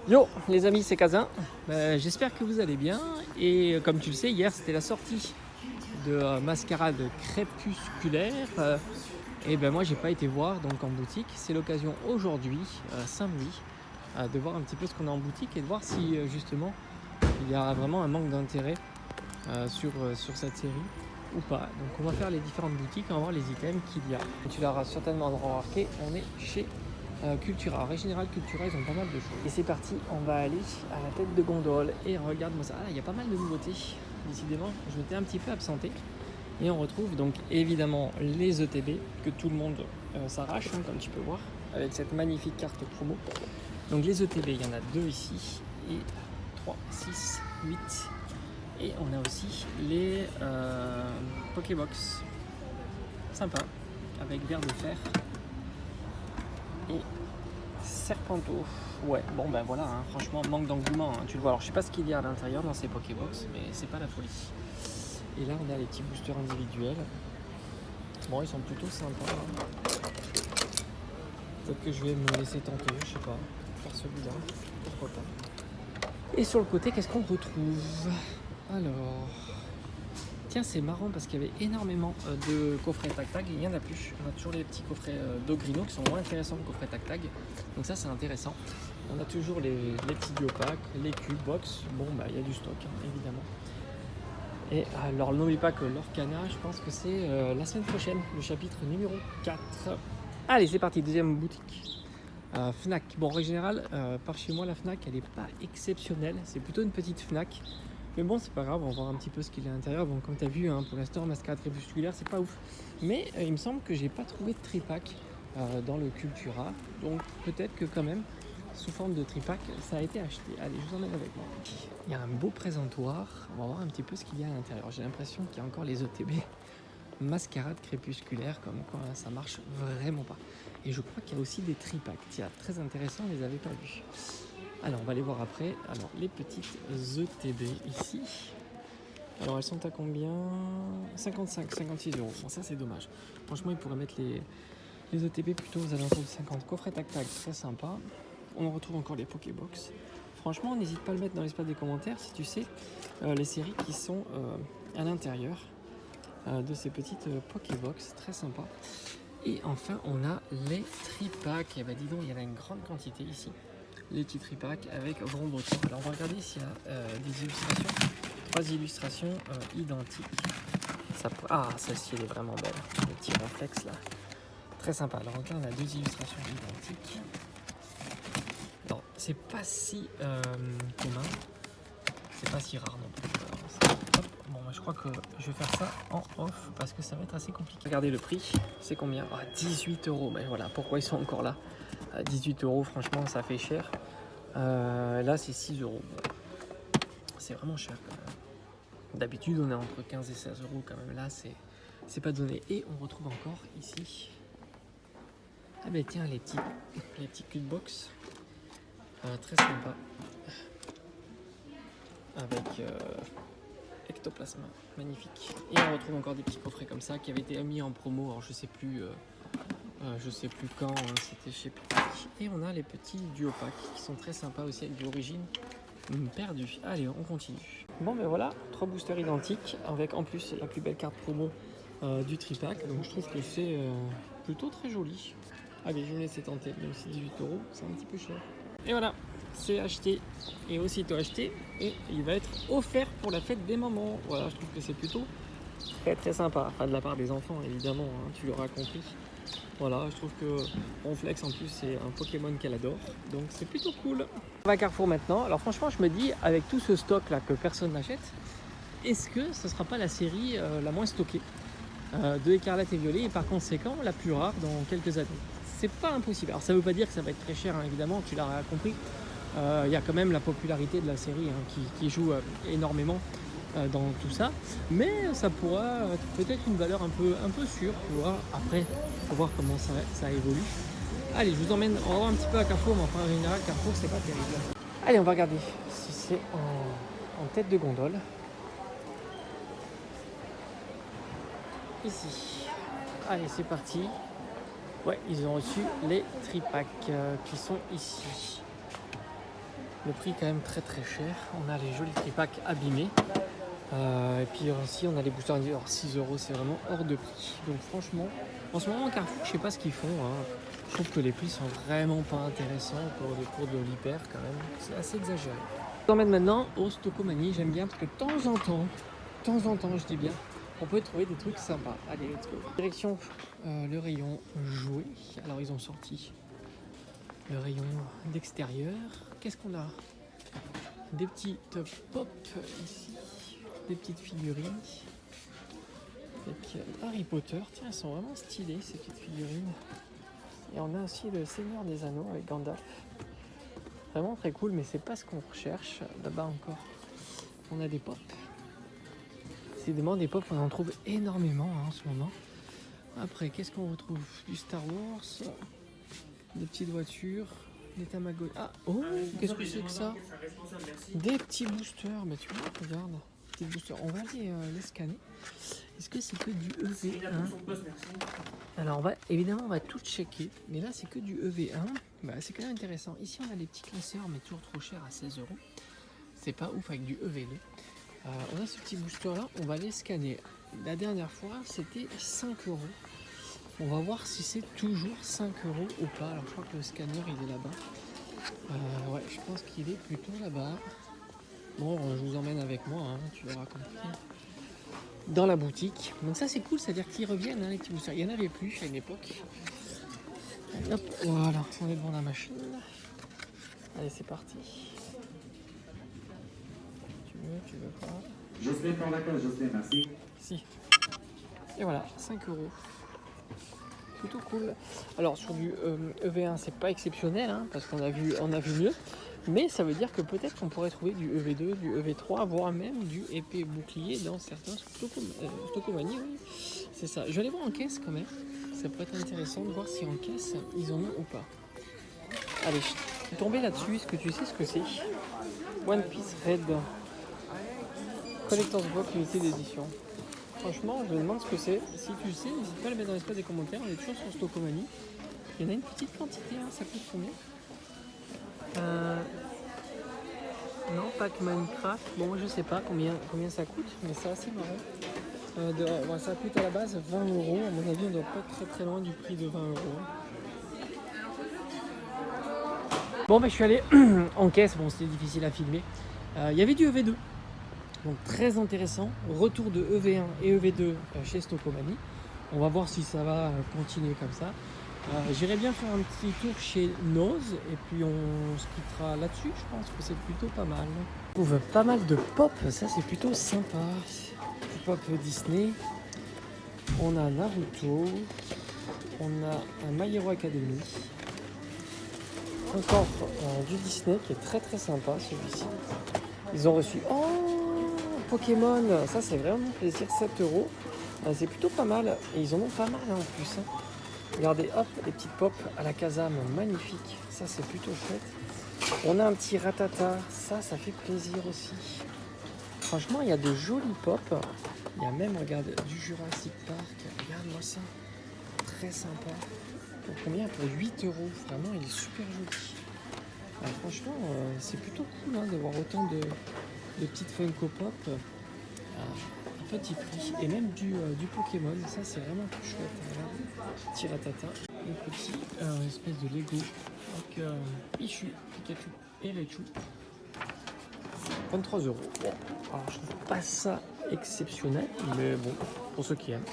Yo les amis, c'est Kazin. J'espère que vous allez bien. Et comme tu le sais, hier c'était la sortie de Mascarade Crépusculaire. Et ben moi j'ai pas été voir donc en boutique. C'est l'occasion aujourd'hui, samedi, de voir un petit peu ce qu'on a en boutique et de voir si justement il y a vraiment un manque d'intérêt sur cette série ou pas. Donc on va faire les différentes boutiques, on va voir les items qu'il y a. Tu l'auras certainement remarqué, on est chez Cultura. En général, Cultura, ils ont pas mal de choses. Et c'est parti, on va aller à la tête de gondole. Et regarde-moi ça, il y a pas mal de nouveautés. Décidément, je m'étais un petit peu absenté. Et on retrouve donc évidemment les ETB que tout le monde s'arrache, comme tu peux voir, avec cette magnifique carte promo. Donc les ETB, il y en a 2 ici, et 3, 6, 8. Et on a aussi les Pokébox. Sympa, avec verre de fer. Et Serpenteau. Ouais, bon ben voilà, hein, franchement, manque d'engouement, hein, tu le vois. Alors je sais pas ce qu'il y a à l'intérieur dans ces Pokébox, mais c'est pas la folie. Et là on a les petits boosters individuels. Bon, ils sont plutôt sympas. Hein. Peut-être que je vais me laisser tenter, je sais pas, faire celui-là, pourquoi pas. Et sur le côté, qu'est-ce qu'on retrouve? Alors, tiens, c'est marrant parce qu'il y avait énormément de coffrets tac-tag et il n'y en a plus. On a toujours les petits coffrets d'Ogrino qui sont moins intéressants que les coffrets tac-tag. Donc ça, c'est intéressant. On a toujours les petits biopacks, les cubes, box. Bon, bah il y a du stock, hein, évidemment. Et alors, n'oublie pas que l'Orcana, je pense que c'est la semaine prochaine, le chapitre numéro 4. Allez, c'est parti, deuxième boutique. Fnac. Bon, en règle générale, par chez moi, la Fnac, elle n'est pas exceptionnelle. C'est plutôt une petite Fnac. Mais bon, c'est pas grave, on va voir un petit peu ce qu'il y a à l'intérieur. Bon, comme tu as vu, hein, pour l'instant, Mascarade Crépusculaire, c'est pas ouf. Mais il me semble que j'ai pas trouvé de tripack dans le Cultura. Donc peut-être que quand même, sous forme de tripack, ça a été acheté. Allez, je vous emmène avec moi. Il y a un beau présentoir. On va voir un petit peu ce qu'il y a à l'intérieur. J'ai l'impression qu'il y a encore les ETB. Mascarade Crépusculaire, comme quoi ça marche vraiment pas. Et je crois qu'il y a aussi des tripacks. Tiens, très intéressant, on les avait pas vus. Alors, on va les voir après. Alors, les petites ETB ici. Alors, elles sont à combien? 55, 56 euros. Bon, ça, c'est dommage. Franchement, ils pourraient mettre les ETB plutôt aux alentours de 50. Coffret tac-tac, très sympa. On retrouve encore les Pokébox. Franchement, n'hésite pas à le mettre dans l'espace des commentaires si tu sais les séries qui sont à l'intérieur de ces petites Pokébox. Très sympa. Et enfin, on a les tripacks. Et ben, dis donc, il y en a une grande quantité ici. Les petits tripacks avec Vrombotron. Alors on va regarder s'il y a des illustrations. 3 illustrations identiques. Ah, celle-ci elle est vraiment belle. Le petit réflexe là. Très sympa. Alors là on a 2 illustrations identiques. Non, c'est pas si commun. C'est pas si rare non plus. Hop. Bon, je crois que je vais faire ça en off parce que ça va être assez compliqué. Regardez le prix. C'est combien? 18 euros. Mais voilà, pourquoi ils sont encore là? 18 euros, franchement, ça fait cher. Là, c'est 6 euros. C'est vraiment cher quand même. D'habitude, on est entre 15 et 16 euros quand même. Là, c'est pas donné. Et on retrouve encore ici. Ah ben tiens, les petits cube box. Très sympa. Avec ectoplasma. Magnifique. Et on retrouve encore des petits coffrets comme ça qui avaient été mis en promo. Alors, je sais plus quand, hein, c'était chez Petit. Et on a les petits duopacks qui sont très sympas aussi avec de l'origine perdue. Allez, on continue. Bon ben voilà, 3 boosters identiques avec en plus la plus belle carte promo du tripack. Donc je trouve que c'est plutôt très joli. Allez, je vais me laisser tenter, même si 18 euros, c'est un petit peu cher. Et voilà, c'est acheté et aussitôt acheté. Et il va être offert pour la fête des mamans. Voilà, je trouve que c'est plutôt très très sympa. Enfin de la part des enfants évidemment, hein, tu l'auras compris. Voilà, je trouve que Ronflex en plus c'est un Pokémon qu'elle adore, donc c'est plutôt cool. On va à Carrefour maintenant. Alors franchement je me dis avec tout ce stock là que personne n'achète, est-ce que ce sera pas la série la moins stockée de Écarlate et Violet et par conséquent la plus rare dans quelques années? C'est pas impossible. Alors ça veut pas dire que ça va être très cher, hein, évidemment, tu l'auras compris. Il y a quand même la popularité de la série hein, qui joue énormément dans tout ça, mais ça pourra peut-être une valeur un peu sûre, tu vois. Après, il faut voir comment ça évolue. Allez, je vous emmène, on va voir un petit peu à Carrefour, mais enfin en général, Carrefour, c'est pas terrible. Allez, on va regarder si c'est en tête de gondole. Ici. Allez, c'est parti. Ouais, ils ont reçu les tripacks qui sont ici. Le prix est quand même très très cher. On a les jolis tripacks abîmés. Et puis aussi on a les boosters. Alors 6 euros, c'est vraiment hors de prix. Donc franchement, en ce moment Carrefour, je sais pas ce qu'ils font. Je trouve que les prix sont vraiment pas intéressants pour les cours de l'hyper quand même. C'est assez exagéré. Je vous emmène maintenant au Stocomanie. J'aime bien parce que de temps en temps, je dis bien, on peut trouver des trucs sympas. Allez, let's go. Direction le rayon jouets. Alors ils ont sorti le rayon d'extérieur. Qu'est-ce qu'on a? Des petites pop ici, des petites figurines avec Harry Potter. Tiens, elles sont vraiment stylées ces petites figurines. Et on a aussi le Seigneur des Anneaux avec Gandalf. Vraiment très cool, mais c'est pas ce qu'on recherche. Là-bas encore, on a des pop. Décidément, des pop, on en trouve énormément en ce moment. Après, qu'est-ce qu'on retrouve? Du Star Wars, des petites voitures, des Tamagotchi. Ah, oh, qu'est-ce que c'est que ça? Des petits boosters. Mais tu vois, regarde, petits boosters. On va aller les scanner. Est-ce que c'est que du EV1? Alors, évidemment, on va tout checker. Mais là, c'est que du EV1. C'est quand même intéressant. Ici, on a les petits classeurs, mais toujours trop cher à 16 euros. C'est pas ouf avec du EV2. On a ce petit booster là, on va les scanner. La dernière fois c'était 5 euros. On va voir si c'est toujours 5 euros ou pas. Alors je crois que le scanner il est là-bas. Ouais, je pense qu'il est plutôt là-bas. Bon, je vous emmène avec moi, tu l'auras compris. Dans la boutique. Donc ça c'est cool, c'est-à-dire qu'ils reviennent les petits boosters. Il n'y en avait plus à une époque. Hop, voilà, on est devant la machine. Allez, c'est parti. Tu veux pas? Jocelyne, ton vacances, Jocelyne, merci. Si. Et voilà, 5 euros. Plutôt cool. Alors sur du EV1, c'est pas exceptionnel, parce qu'on a vu mieux. Mais ça veut dire que peut-être qu'on pourrait trouver du EV2, du EV3, voire même du épée bouclier dans certains Stocomanie. Oui. C'est ça. Je vais aller voir en caisse quand même. Ça pourrait être intéressant de voir si en caisse ils en ont ou pas. Allez, je suis tombé là-dessus. Est-ce que tu sais ce que c'est? One Piece Red. Collector's Box unité d'édition. Franchement, je me demande ce que c'est. Si tu le sais, n'hésite pas à le mettre dans l'espace des commentaires. On est toujours sur Stocomanie. Il y en a une petite quantité, ça coûte combien? Non, pack Minecraft. Bon, moi je sais pas combien ça coûte, mais c'est assez marrant. Ça coûte à la base 20 euros. À mon avis, on doit pas être très très loin du prix de 20 euros. Bon, je suis allé en caisse. Bon, c'était difficile à filmer. Il y avait du EV2. Donc très intéressant, retour de EV1 et EV2 chez Stocomanie. On va voir si ça va continuer comme ça. J'irai bien faire un petit tour chez Nose et puis on se quittera là-dessus. Je pense que c'est plutôt pas mal. On trouve pas mal de pop, ça c'est plutôt sympa. Du pop Disney. On a Naruto. On a un My Hero Academy. Encore du Disney qui est très très sympa celui-ci. Ils ont reçu... Pokémon, ça c'est vraiment plaisir, 7 euros. C'est plutôt pas mal. Et ils en ont pas mal en plus. Regardez, hop, les petites pop à la Kazam, magnifique. Ça c'est plutôt chouette. On a un petit Ratata, ça fait plaisir aussi. Franchement, il y a de jolis pop. Il y a même, regarde, du Jurassic Park. Regarde-moi ça. Très sympa. Pour combien? Pour 8 euros. Vraiment, il est super joli. Franchement, c'est plutôt cool de voir autant de petites Funko Pop à petit prix. Et même du Pokémon. Ça, c'est vraiment plus chouette. Voilà. Petit Ratata. Le petit espèce de Lego avec Pichu, Pikachu et Raichu. 23 euros. Bon, alors je trouve pas ça exceptionnel, mais bon, pour ceux qui aiment.